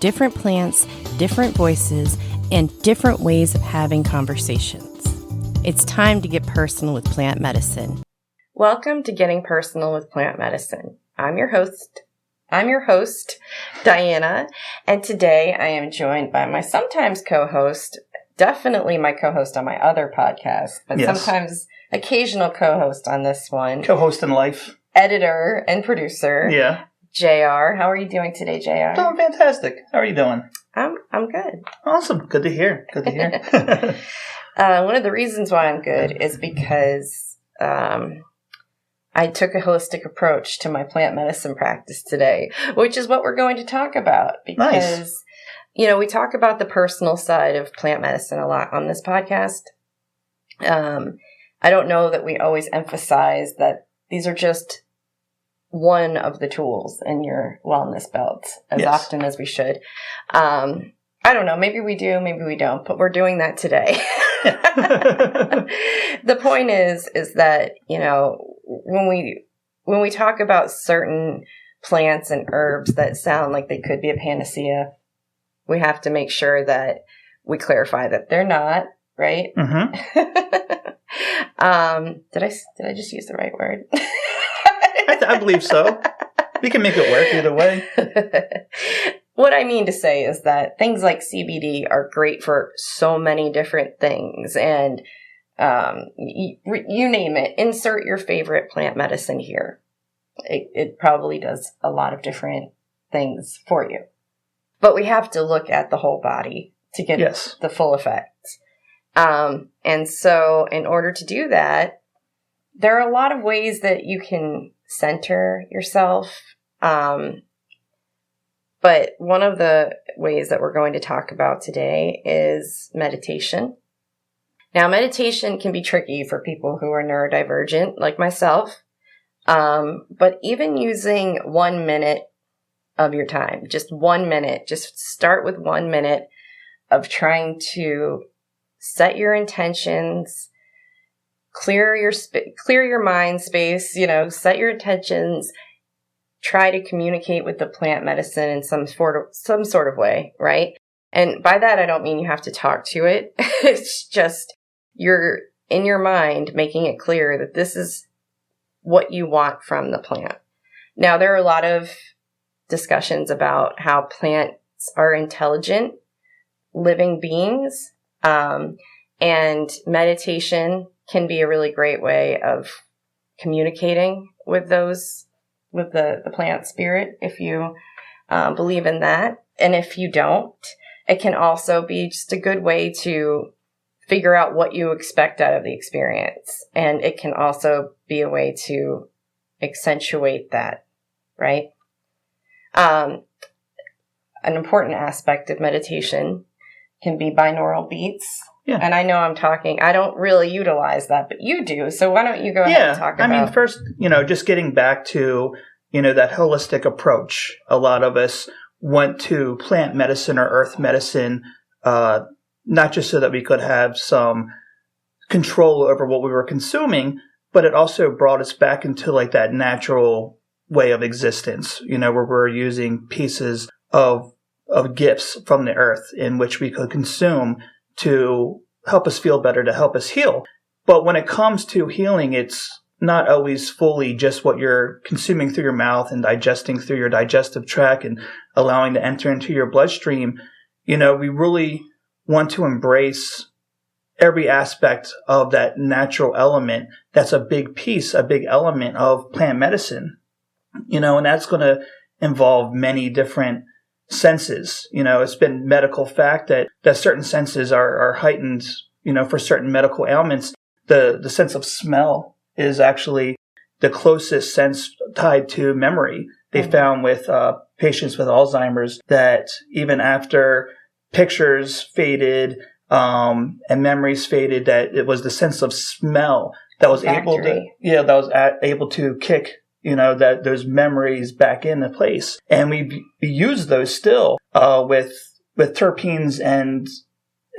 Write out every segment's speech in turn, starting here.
different plants, different voices, and different ways of having conversations. It's time to get personal with plant medicine. Welcome to Getting Personal with Plant Medicine. I'm your host, Diana, and today I am joined by my sometimes co-host, definitely my co-host on my other podcast, but sometimes occasional co-host on this one. Co-host in life. Editor and producer. Yeah. JR. How are you doing today, JR? Doing fantastic. How are you doing? I'm good. Awesome. Good to hear. One of the reasons why I'm good is because I took a holistic approach to my plant medicine practice today, which is what we're going to talk about. Because, we talk about the personal side of plant medicine a lot on this podcast. I don't know that we always emphasize that these are just one of the tools in your wellness belt as often as we should. I don't know. Maybe we do, maybe we don't, but we're doing that today. The point is that, when we talk about certain plants and herbs that sound like they could be a panacea, we have to make sure that we clarify that they're not, right? Mm-hmm. Did I just use the right word? I believe so. We can make it work either way. What I mean to say is that things like CBD are great for so many different things. And you name it, insert your favorite plant medicine here. It probably does a lot of different things for you. But we have to look at the whole body to get the full effect. And so in order to do that, there are a lot of ways that you can center yourself. But one of the ways that we're going to talk about today is meditation. Now, meditation can be tricky for people who are neurodivergent like myself. But even using 1 minute of your time, just 1 minute, just start with 1 minute of trying to set your intentions, clear your mind space, set your intentions, try to communicate with the plant medicine in some sort of way, right? And by that, I don't mean you have to talk to it. It's just you're in your mind making it clear that this is what you want from the plant. Now, there are a lot of discussions about how plants are intelligent, living beings, and meditation can be a really great way of communicating with the plant spirit, if you believe in that. And if you don't, it can also be just a good way to figure out what you expect out of the experience. And it can also be a way to accentuate that, right? An important aspect of meditation can be binaural beats. Yeah. And I know I don't really utilize that, but you do. So why don't you go ahead and talk about it? I mean, first, just getting back to, that holistic approach. A lot of us went to plant medicine or earth medicine, not just so that we could have some control over what we were consuming, but it also brought us back into like that natural way of existence, where we're using pieces of gifts from the earth in which we could consume to help us feel better, to help us heal. But when it comes to healing, it's not always fully just what you're consuming through your mouth and digesting through your digestive tract and allowing to enter into your bloodstream. We really want to embrace every aspect of that natural element. That's a big piece, a big element of plant medicine, and that's going to involve many different senses. It's been medical fact that certain senses are heightened, for certain medical ailments. The sense of smell is actually the closest sense tied to memory. They found with patients with Alzheimer's that even after pictures faded and memories faded, that it was the sense of smell that was able to kick those memories back into place. And we use those still with terpenes and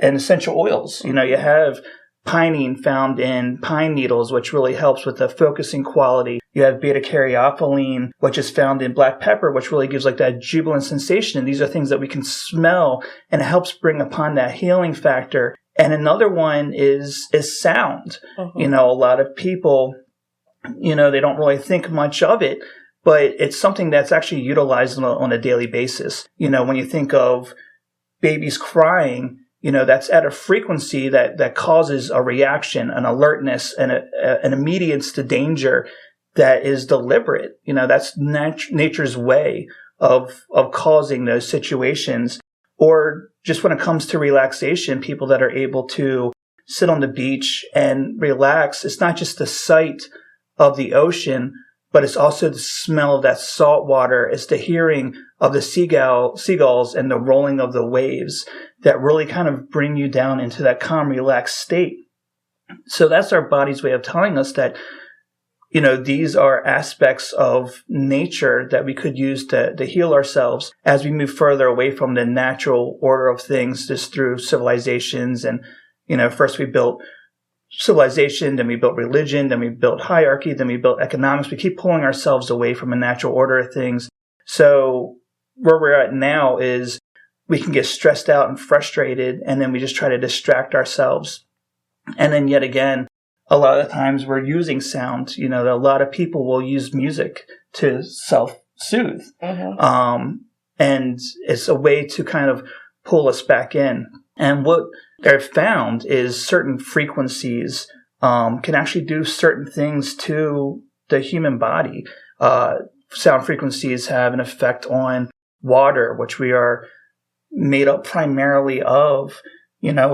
essential oils. You have pinene found in pine needles, which really helps with the focusing quality. You have beta-caryophyllene, which is found in black pepper, which really gives like that jubilant sensation. And these are things that we can smell, and it helps bring upon that healing factor. And another one is sound. Mm-hmm. A lot of people, they don't really think much of it, but it's something that's actually utilized on a daily basis. When you think of babies crying, that's at a frequency that causes a reaction, an alertness, and an immediacy to danger that is deliberate. That's nature's way of causing those situations. Or just when it comes to relaxation, people that are able to sit on the beach and relax, it's not just the sight of the ocean, but it's also the smell of that salt water. It's the hearing of the seagulls and the rolling of the waves that really kind of bring you down into that calm, relaxed state. So that's our body's way of telling us that, these are aspects of nature that we could use to heal ourselves as we move further away from the natural order of things, just through civilizations. And, first we built civilization, then we built religion, then we built hierarchy, then we built economics. We keep pulling ourselves away from a natural order of things. So where we're at now is we can get stressed out and frustrated, and then we just try to distract ourselves. And then yet again, a lot of times we're using sound. A lot of people will use music to self-soothe. Mm-hmm. And it's a way to kind of pull us back in. And what they've found is certain frequencies can actually do certain things to the human body. Sound frequencies have an effect on water, which we are made up primarily of.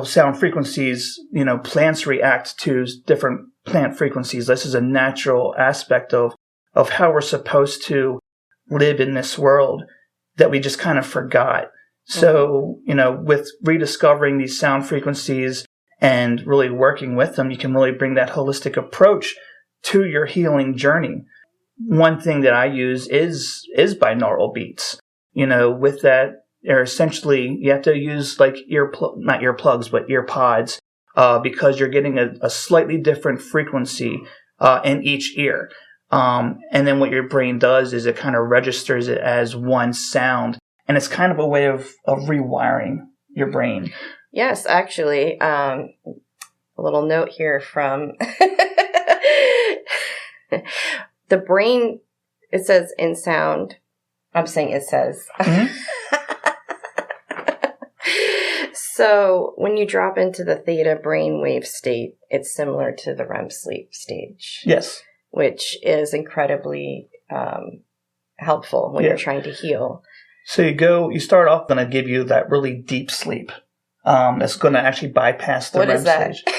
Sound frequencies, plants react to different plant frequencies. This is a natural aspect of how we're supposed to live in this world that we just kind of forgot. So, with rediscovering these sound frequencies and really working with them, you can really bring that holistic approach to your healing journey. One thing that I use is binaural beats. With that, they're essentially, you have to use like not earplugs, but ear pods, because you're getting a slightly different frequency in each ear. And then what your brain does is it kind of registers it as one sound. And it's kind of a way of rewiring your brain. Yes, actually, a little note here from the brain. It says in sound. I'm saying it says. Mm-hmm. So when you drop into the theta brainwave state, it's similar to the REM sleep stage. Yes. Which is incredibly helpful when you're trying to heal. So you start off going to give you that really deep sleep. That's going to actually bypass the what REM is that? stage.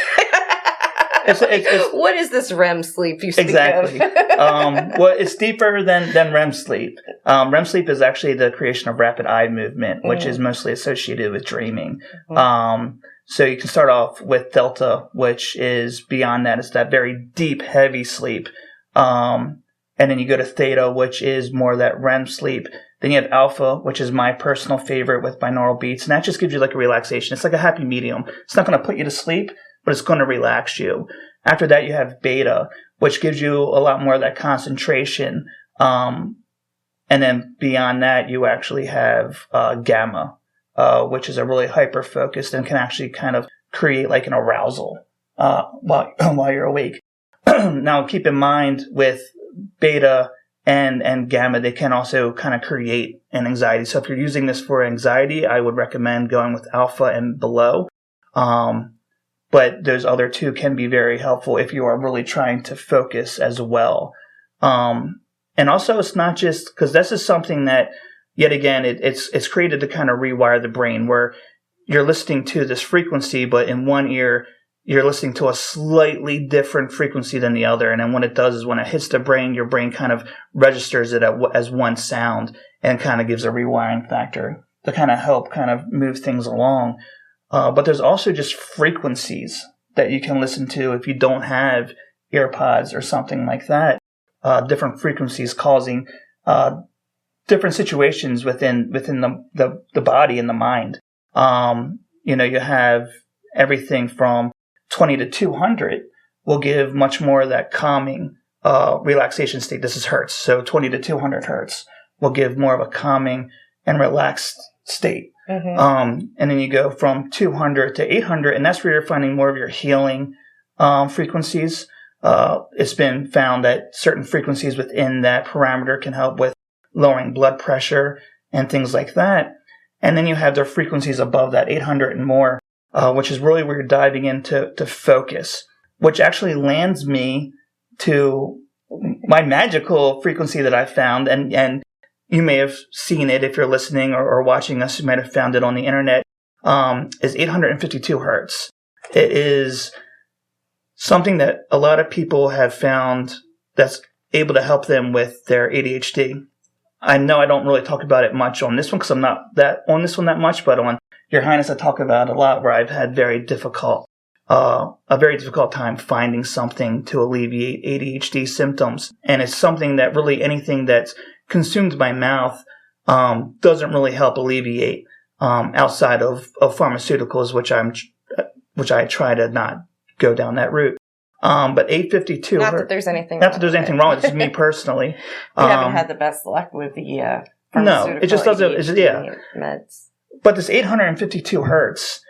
It's, what is this REM sleep you speak exactly. of? Well, it's deeper than REM sleep. REM sleep is actually the creation of rapid eye movement, which is mostly associated with dreaming. Mm-hmm. So you can start off with delta, which is beyond that. It's that very deep, heavy sleep. And then you go to theta, which is more that REM sleep. Then you have alpha, which is my personal favorite with binaural beats. And that just gives you like a relaxation. It's like a happy medium. It's not going to put you to sleep, but it's going to relax you. After that, you have beta, which gives you a lot more of that concentration. And then beyond that, you actually have gamma, which is a really hyper-focused and can actually kind of create like an arousal while you're awake. Now, keep in mind with beta and gamma, they can also kind of create an anxiety. So if you're using this for anxiety, I would recommend going with alpha and below. But those other two can be very helpful if you are really trying to focus as well. And also it's not just, because this is something that, yet again, it's created to kind of rewire the brain, where you're listening to this frequency, but in one ear, you're listening to a slightly different frequency than the other. And then what it does is when it hits the brain, your brain kind of registers it as one sound and kind of gives a rewiring factor to kind of help kind of move things along. But there's also just frequencies that you can listen to if you don't have earpods or something like that. Different frequencies causing different situations within the body and the mind. You have everything from 20 to 200 will give much more of that calming relaxation state. This is hertz. So 20 to 200 hertz will give more of a calming and relaxed state. And then you go from 200 to 800, and that's where you're finding more of your healing frequencies. It's been found that certain frequencies within that parameter can help with lowering blood pressure and things like that. And then you have the frequencies above that 800 and more, which is really where you're diving into focus, which actually lands me to my magical frequency that I found. And you may have seen it if you're listening or watching us. You might have found it on the internet, is 852 hertz. It is something that a lot of people have found that's able to help them with their ADHD. I know I don't really talk about it much on this one because I'm not that on this one that much, but on Your Highness I talk about it a lot, where I've had a very difficult time finding something to alleviate ADHD symptoms. And it's something that really anything that's consumed my mouth doesn't really help alleviate outside of pharmaceuticals, which I try to not go down that route. But 852. Not that there's anything wrong with it. It's me personally. You haven't had the best luck with the no, it just doesn't. It's, yeah, meds. But this 852 hertz,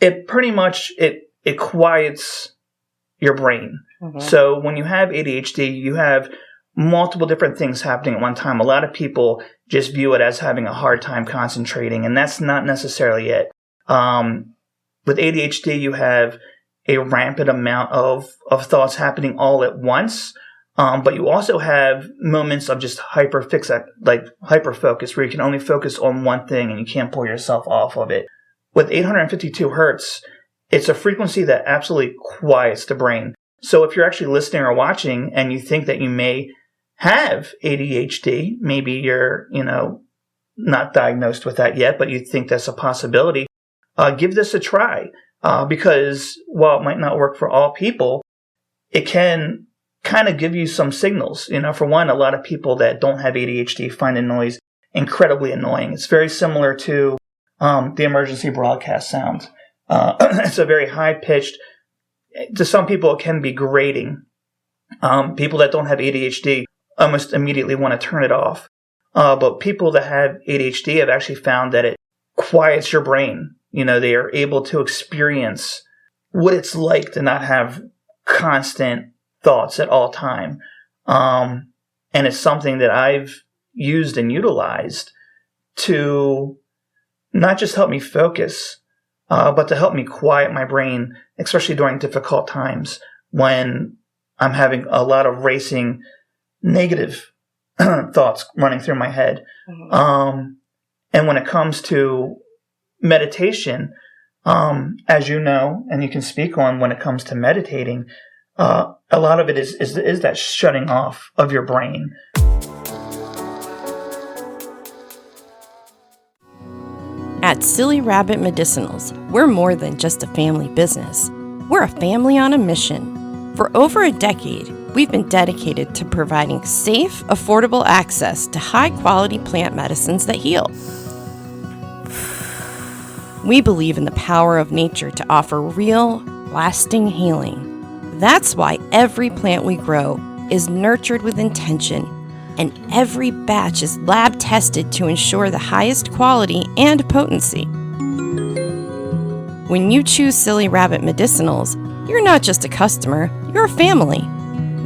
it pretty much it quiets your brain. So when you have ADHD, you have multiple different things happening at one time. A lot of people just view it as having a hard time concentrating, and that's not necessarily it. With ADHD, you have a rampant amount of thoughts happening all at once. But you also have moments of just hyper focus, where you can only focus on one thing and you can't pull yourself off of it. With 852 hertz, it's a frequency that absolutely quiets the brain. So if you're actually listening or watching and you think that you may have ADHD, maybe you're, not diagnosed with that yet, but you think that's a possibility, give this a try. Because while it might not work for all people, it can kind of give you some signals. For one, a lot of people that don't have ADHD find the noise incredibly annoying. It's very similar to the emergency broadcast sound. It's a very high-pitched, to some people it can be grating. People that don't have ADHD almost immediately want to turn it off. But people that have ADHD have actually found that it quiets your brain. They are able to experience what it's like to not have constant thoughts at all time. And it's something that I've used and utilized to not just help me focus, but to help me quiet my brain, especially during difficult times when I'm having a lot of racing negative thoughts running through my head. And when it comes to meditation, as you know, and you can speak on when it comes to meditating, a lot of it is that shutting off of your brain. At Silly Rabbit Medicinals, we're more than just a family business. We're a family on a mission. For over a decade, we've been dedicated to providing safe, affordable access to high-quality plant medicines that heal. We believe in the power of nature to offer real, lasting healing. That's why every plant we grow is nurtured with intention, and every batch is lab tested to ensure the highest quality and potency. When you choose Silly Rabbit Medicinals, you're not just a customer, you're a family.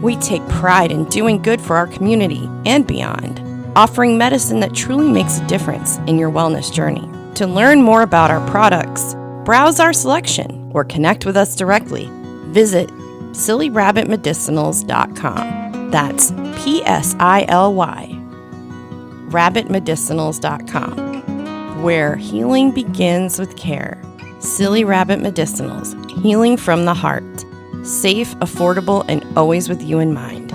We take pride in doing good for our community and beyond, offering medicine that truly makes a difference in your wellness journey. To learn more about our products, browse our selection, or connect with us directly, visit sillyrabbitmedicinals.com. That's PSILY, rabbitmedicinals.com, where healing begins with care. Silly Rabbit Medicinals, healing from the heart. Safe, affordable, and always with you in mind.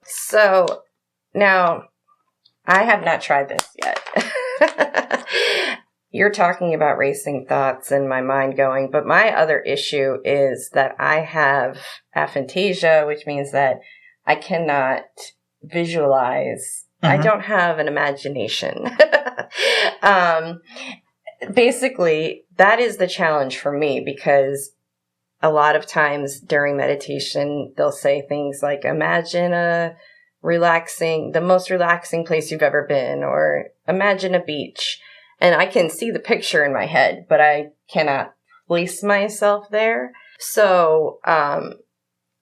So now I have not tried this yet. You're talking about racing thoughts and my mind going, but my other issue is that I have aphantasia, which means that I cannot visualize I don't have an imagination. Basically, that is the challenge for me, because a lot of times during meditation, they'll say things like, imagine the most relaxing place you've ever been, or imagine a beach. And I can see the picture in my head, but I cannot place myself there. So,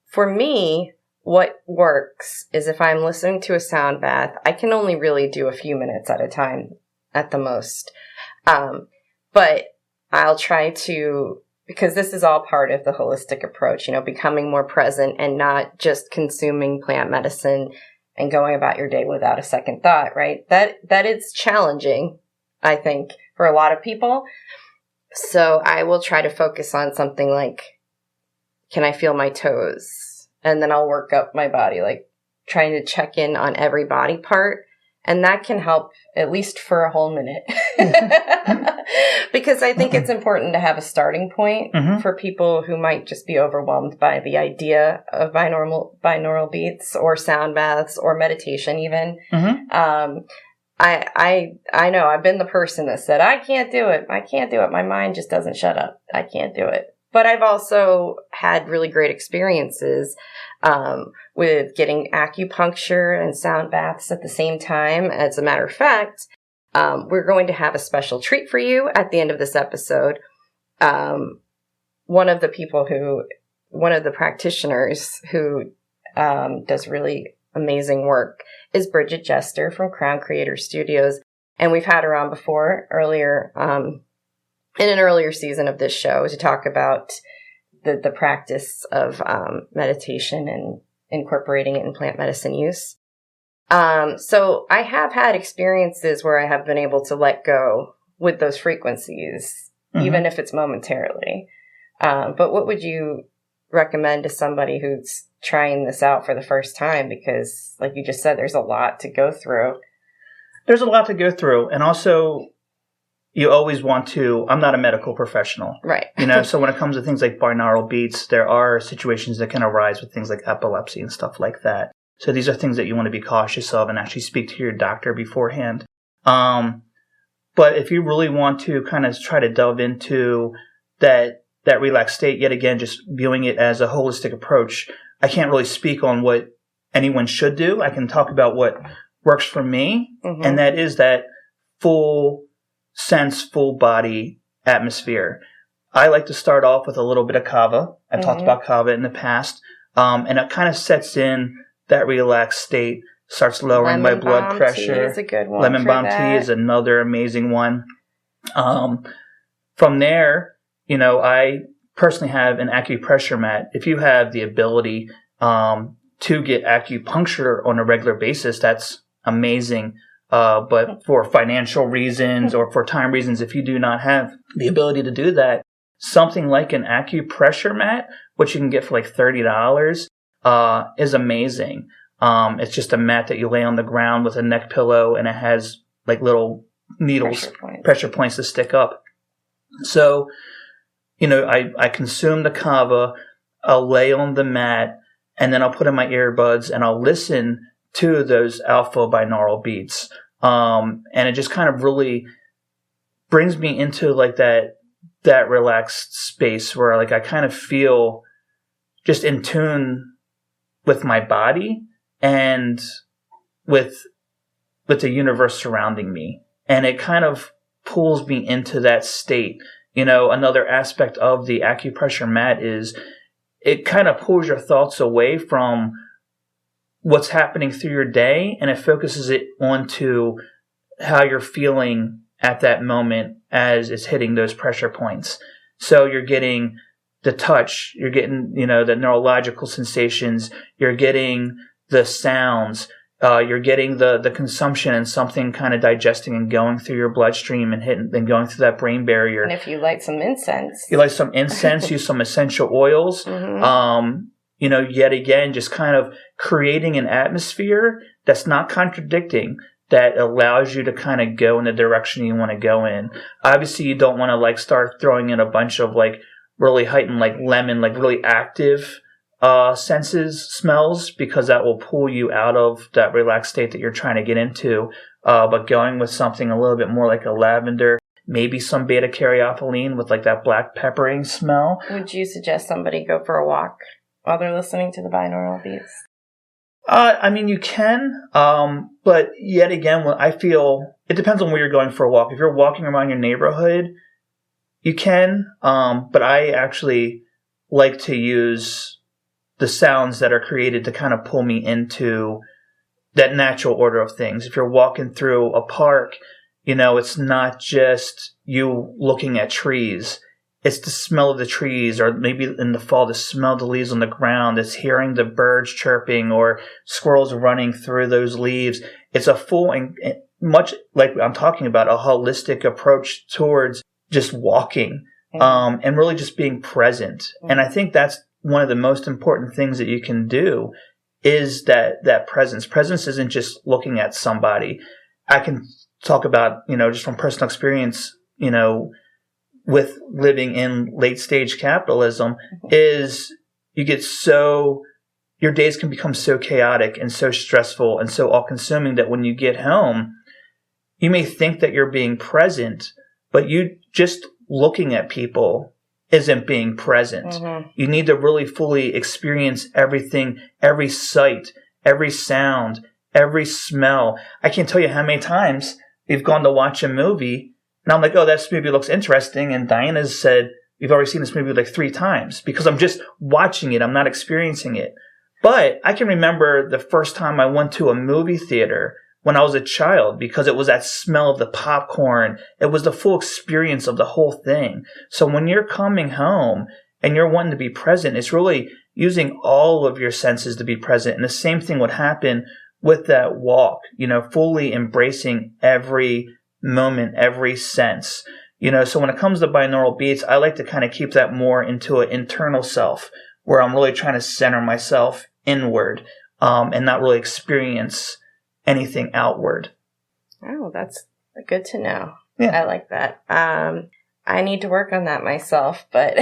for me, what works is if I'm listening to a sound bath, I can only really do a few minutes at a time at the most. But I'll try to, because this is all part of the holistic approach, becoming more present and not just consuming plant medicine and going about your day without a second thought, right? That is challenging, I think, for a lot of people. So I will try to focus on something like, can I feel my toes? And then I'll work up my body, like trying to check in on every body part. And that can help at least for a whole minute. Because I think it's important to have a starting point for people who might just be overwhelmed by the idea of binaural beats or sound baths or meditation even. I know I've been the person that said, I can't do it. My mind just doesn't shut up. I can't do it. But I've also had really great experiences with getting acupuncture and sound baths at the same time. As a matter of fact, we're going to have a special treat for you at the end of this episode. One of the practitioners who does really amazing work is Bridget Jester from Crown Creator Studios. And we've had her on before earlier in an earlier season of this show to talk about the practice of meditation and incorporating it in plant medicine use. So I have had experiences where I have been able to let go with those frequencies, even if it's momentarily. But what would you recommend to somebody who's trying this out for the first time? Because like you just said, there's a lot to go through. There's a lot to go through. And also, you always want to, I'm not a medical professional. Right. So when it comes to things like binaural beats, there are situations that can arise with things like epilepsy and stuff like that. So these are things that you want to be cautious of and actually speak to your doctor beforehand. But if you really want to kind of try to delve into that relaxed state, yet again, just viewing it as a holistic approach, I can't really speak on what anyone should do. I can talk about what works for me, and that is that full sense, full body atmosphere. I like to start off with a little bit of kava. I've talked about kava in the past, and it kind of sets in that relaxed state, starts lowering my blood pressure. Lemon balm tea is a good one. Lemon balm tea is another amazing one. From there, I personally have an acupressure mat. If you have the ability to get acupuncture on a regular basis, that's amazing. But for financial reasons or for time reasons, if you do not have the ability to do that, something like an acupressure mat, which you can get for like $30, is amazing. It's just a mat that you lay on the ground with a neck pillow, and it has like little needles, pressure points to stick up. So, I consume the kava, I'll lay on the mat, and then I'll put in my earbuds and I'll listen to those alpha binaural beats. And it just kind of really brings me into like that relaxed space where like I kind of feel just in tune with my body and with the universe surrounding me. And it kind of pulls me into that state. Another aspect of the acupressure mat is it kind of pulls your thoughts away from what's happening through your day, and it focuses it onto how you're feeling at that moment as it's hitting those pressure points. So you're getting the touch, you're getting, the neurological sensations, you're getting the sounds, you're getting the consumption and something kind of digesting and going through your bloodstream and going through that brain barrier. And if you like some incense. Use some essential oils. Yet again, just kind of creating an atmosphere that's not contradicting, that allows you to kind of go in the direction you want to go in. Obviously, you don't want to like start throwing in a bunch of like really heightened, like lemon, like really active senses, smells, because that will pull you out of that relaxed state that you're trying to get into. But going with something a little bit more like a lavender, maybe some beta caryophyllene with like that black peppering smell. Would you suggest somebody go for a walk while they're listening to the binaural beats? I mean, you can, but yet again, I feel it depends on where you're going for a walk. If you're walking around your neighborhood, you can, but I actually like to use the sounds that are created to kind of pull me into that natural order of things. If you're walking through a park, it's not just you looking at trees. It's the smell of the trees, or maybe in the fall, the smell of the leaves on the ground. It's hearing the birds chirping or squirrels running through those leaves. It's a full and much like I'm talking about, a holistic approach towards just walking, and really just being present. And I think that's one of the most important things that you can do is that presence. Presence isn't just looking at somebody. I can talk about, just from personal experience, with living in late stage capitalism, is you get your days can become so chaotic and so stressful and so all consuming that when you get home, you may think that you're being present, but you just looking at people isn't being present. Mm-hmm. You need to really fully experience everything, every sight, every sound, every smell. I can't tell you how many times we've gone to watch a movie and I'm like, oh, this movie looks interesting. And Diana's said, we've already seen this movie like 3 times because I'm just watching it. I'm not experiencing it. But I can remember the first time I went to a movie theater when I was a child because it was that smell of the popcorn. It was the full experience of the whole thing. So when you're coming home and you're wanting to be present, it's really using all of your senses to be present. And the same thing would happen with that walk, fully embracing every moment, every sense. So when it comes to binaural beats, I like to kind of keep that more into an internal self where I'm really trying to center myself inward, and not really experience anything outward. Oh, that's good to know. Yeah. I like that. I need to work on that myself, but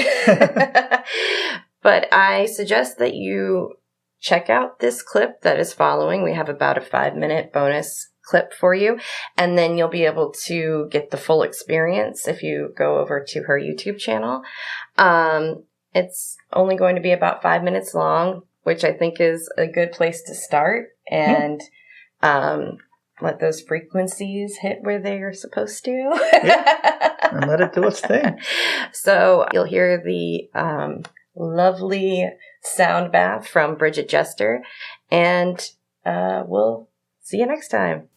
but I suggest that you check out this clip that is following. We have about a 5-minute bonus clip for you, and then you'll be able to get the full experience if you go over to her YouTube channel. It's only going to be about 5 minutes long, which I think is a good place to start, and let those frequencies hit where they're supposed to. And let it do its thing. So you'll hear the lovely sound bath from Bridget Jester, and we'll see you next time.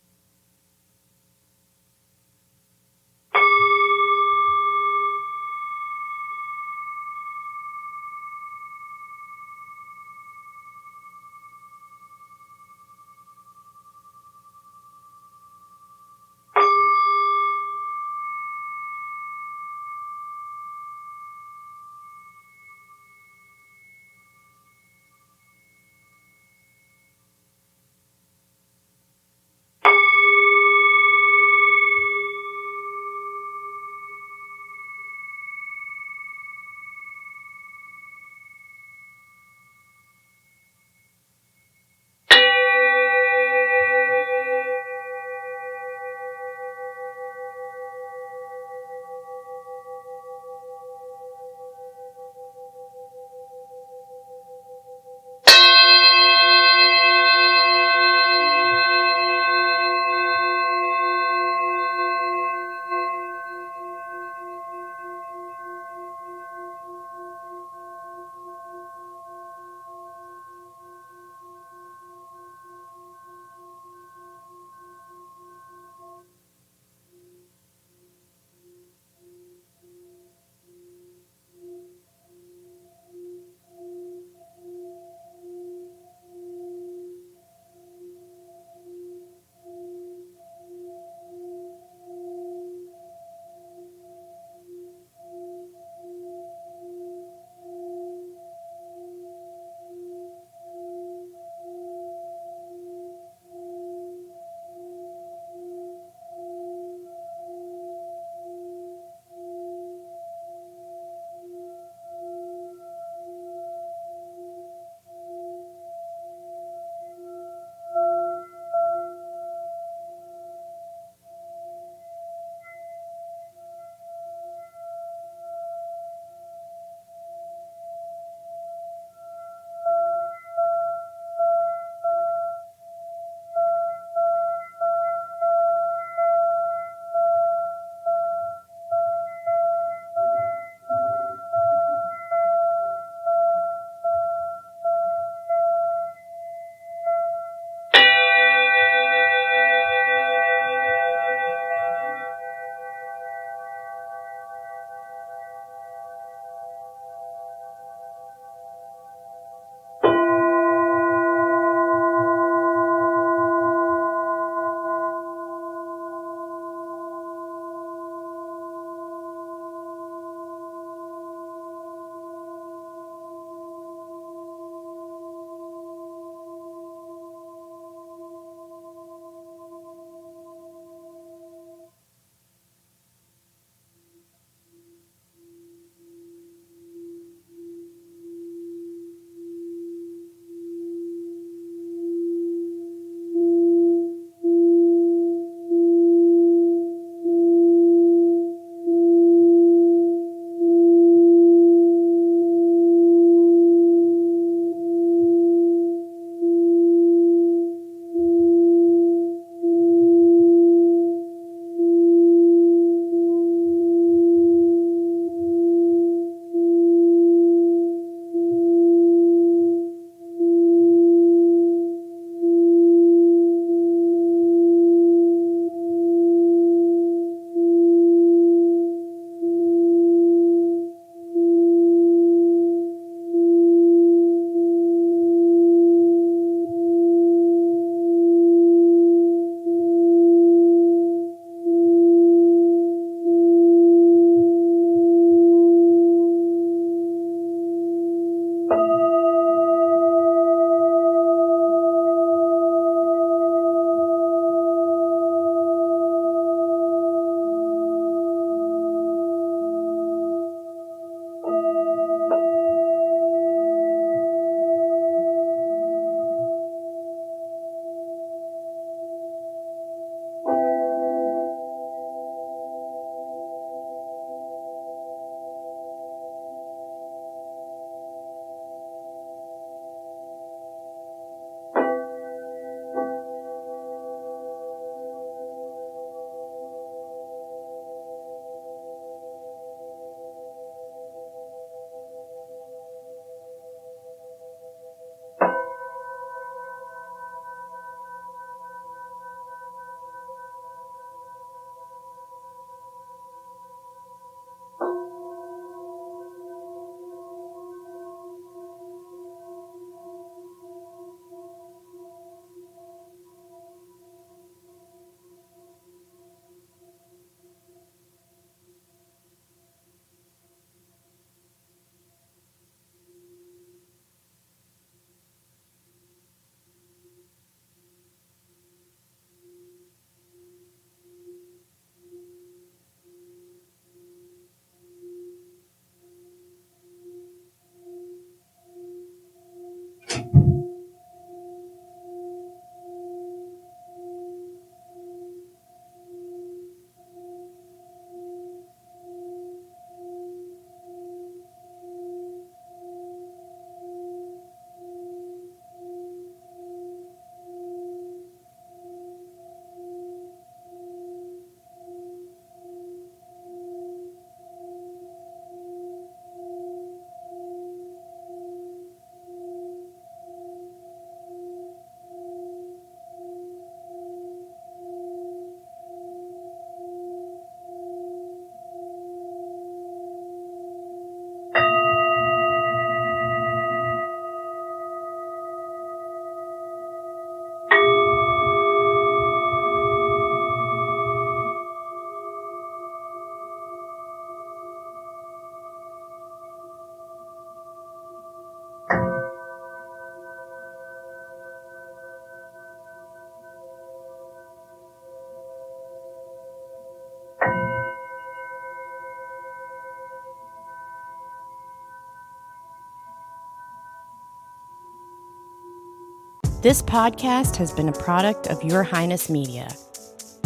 This podcast has been a product of Your Highness Media.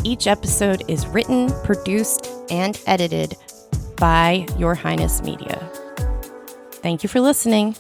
Each episode is written, produced, and edited by Your Highness Media. Thank you for listening.